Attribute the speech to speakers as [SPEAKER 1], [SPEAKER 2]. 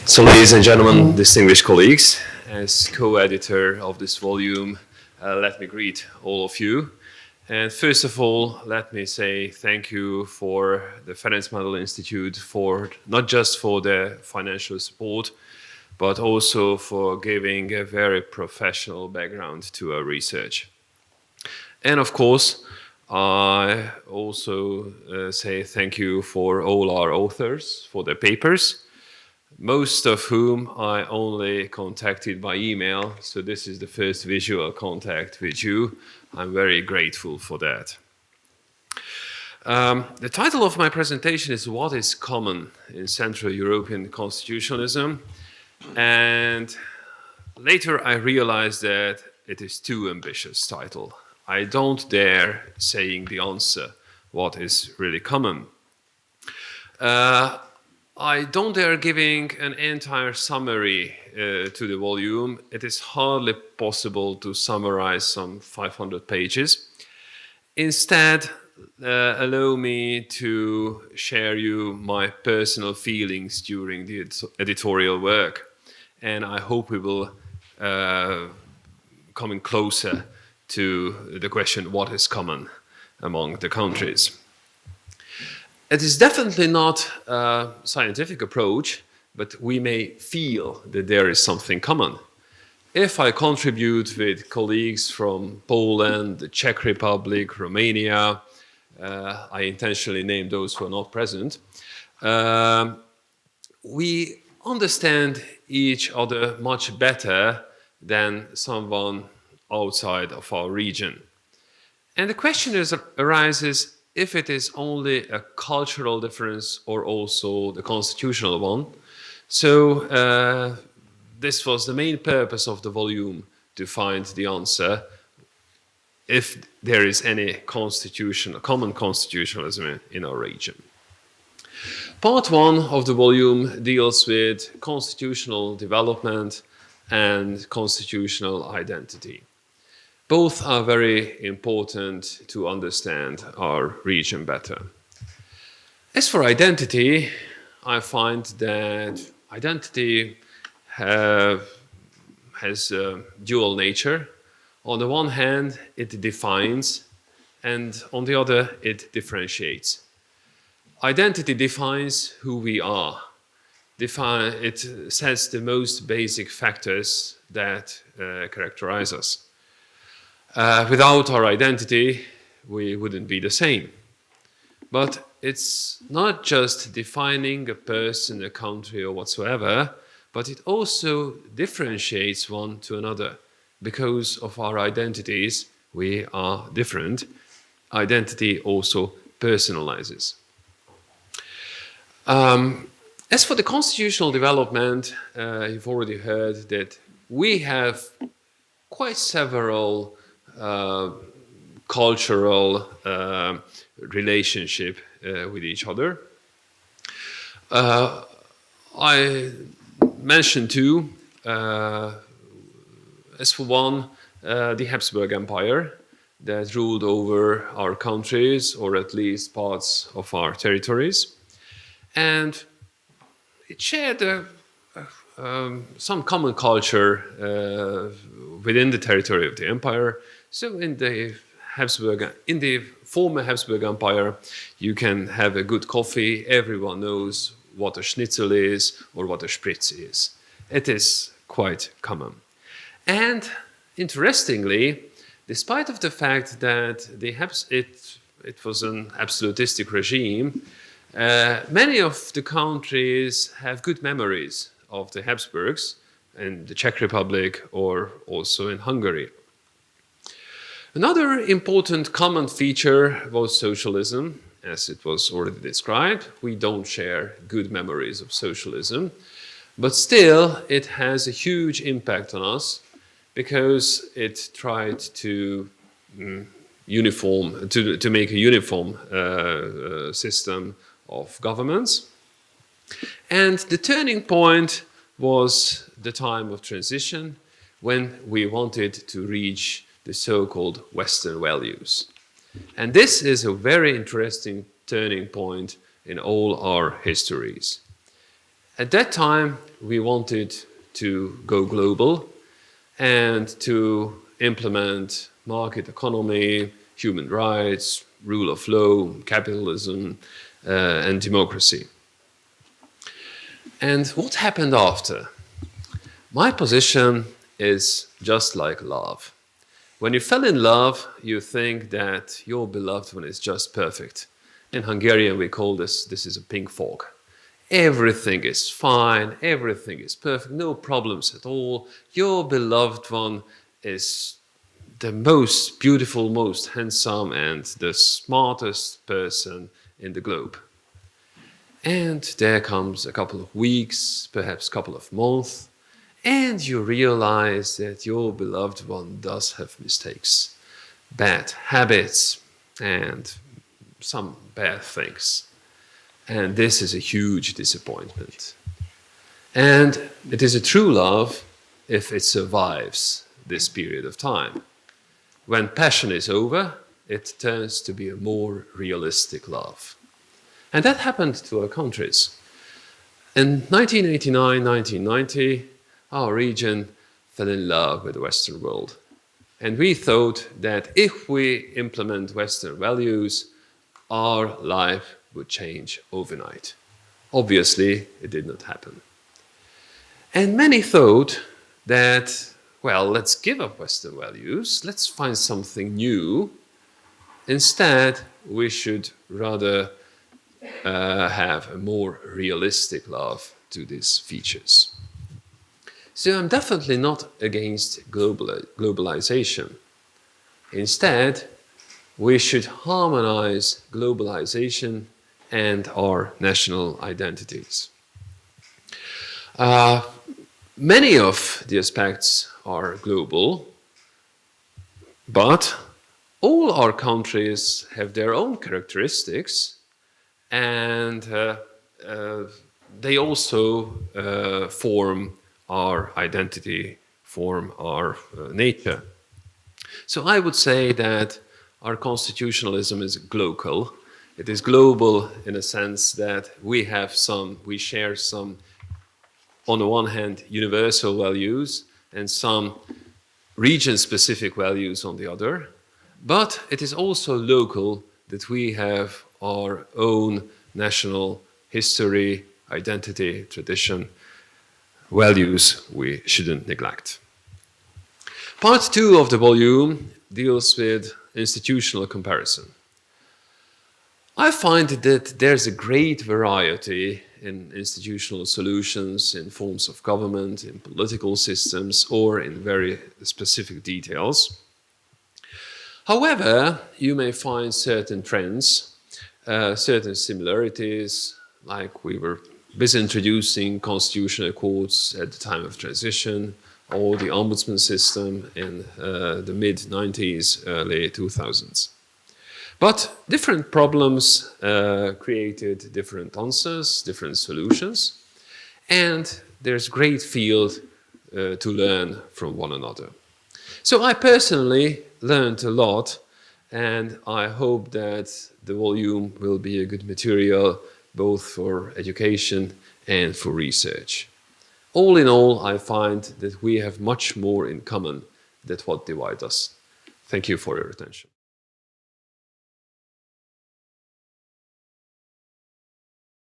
[SPEAKER 1] So, ladies and gentlemen, distinguished colleagues, as co-editor of this volume, let me greet all of you. And first of all, let me say thank you for the Ferenc Mádl Institute for not just for the financial support, but also for giving a very professional background to our research. And of course, I also say thank you for all our authors for their papers, most of whom I only contacted by email. So this is the first visual contact with you. I'm very grateful for that. The title of my presentation is What is Common in Central European Constitutionalism? And later I realized that it is too ambitious title. I don't dare saying the answer, what is really common. I don't dare giving an entire summary to the volume. It is hardly possible to summarize some 500 pages. Instead, allow me to share you my personal feelings during the editorial work. And I hope we will come closer to the question, what is common among the countries? It is definitely not a scientific approach, but we may feel that there is something common. If I contribute with colleagues from Poland, the Czech Republic, Romania, I intentionally name those who are not present, we understand each other much better than someone outside of our region. And the question arises if it is only a cultural difference or also the constitutional one. So this was the main purpose of the volume, to find the answer if there is any common constitutionalism in our region. Part one of the volume deals with constitutional development and constitutional identity. Both are very important to understand our region better. As for identity, I find that identity has a dual nature. On the one hand, it defines, and on the other, it differentiates. Identity defines who we are. It sets the most basic factors that characterize us. Without our identity, we wouldn't be the same. But it's not just defining a person, a country, or whatsoever, but it also differentiates one to another. Because of our identities, we are different. Identity also personalizes. As for the constitutional development, you've already heard that we have quite several cultural relationship with each other. I mentioned two. As for one, the Habsburg Empire that ruled over our countries, or at least parts of our territories. And it shared some common culture within the territory of the empire. So in the former Habsburg Empire, you can have a good coffee. Everyone knows what a schnitzel is or what a spritz is. It is quite common. And interestingly, despite of the fact that it was an absolutistic regime, many of the countries have good memories of the Habsburgs in the Czech Republic or also in Hungary. Another important common feature was socialism, as it was already described. We don't share good memories of socialism, but still it has a huge impact on us because it tried to make a uniform system of governments. And the turning point was the time of transition, when we wanted to reach the so-called Western values. And this is a very interesting turning point in all our histories. At that time, we wanted to go global and to implement market economy, human rights, rule of law, capitalism, and democracy. And what happened after? My position is just like love. When you fell in love, you think that your beloved one is just perfect. In Hungarian, we call this is a pink fog. Everything is fine, everything is perfect, no problems at all. Your beloved one is the most beautiful, most handsome, and the smartest person in the globe. And there comes a couple of weeks, perhaps a couple of months, and you realize that your beloved one does have mistakes, bad habits, and some bad things. And this is a huge disappointment. And it is a true love if it survives this period of time. When passion is over, it turns to be a more realistic love. And that happened to our countries. In 1989, 1990, our region fell in love with the Western world. And we thought that if we implement Western values, our life would change overnight. Obviously, it did not happen. And many thought that, well, let's give up Western values, let's find something new. Instead, we should rather have a more realistic love to these features. So I'm definitely not against globalization. Instead, we should harmonize globalization and our national identities. Many of the aspects are global, but all our countries have their own characteristics, and they also form our identity, form our nature. So I would say that our constitutionalism is global. It is global in a sense that we share some, on the one hand, universal values and some region-specific values on the other. But it is also local that we have our own national history, identity, tradition, values we shouldn't neglect. Part 2 of the volume deals with institutional comparison. I find that there's a great variety in institutional solutions, in forms of government, in political systems, or in very specific details. However, you may find certain trends, certain similarities, like we were busy introducing constitutional courts at the time of transition, or the ombudsman system in the mid-90s, early 2000s. But different problems created different answers, different solutions, and there's great field to learn from one another. So I personally learned a lot, and I hope that the volume will be a good material both for education and for research. All in all, I find that we have much more in common than what divides us. Thank you for your attention.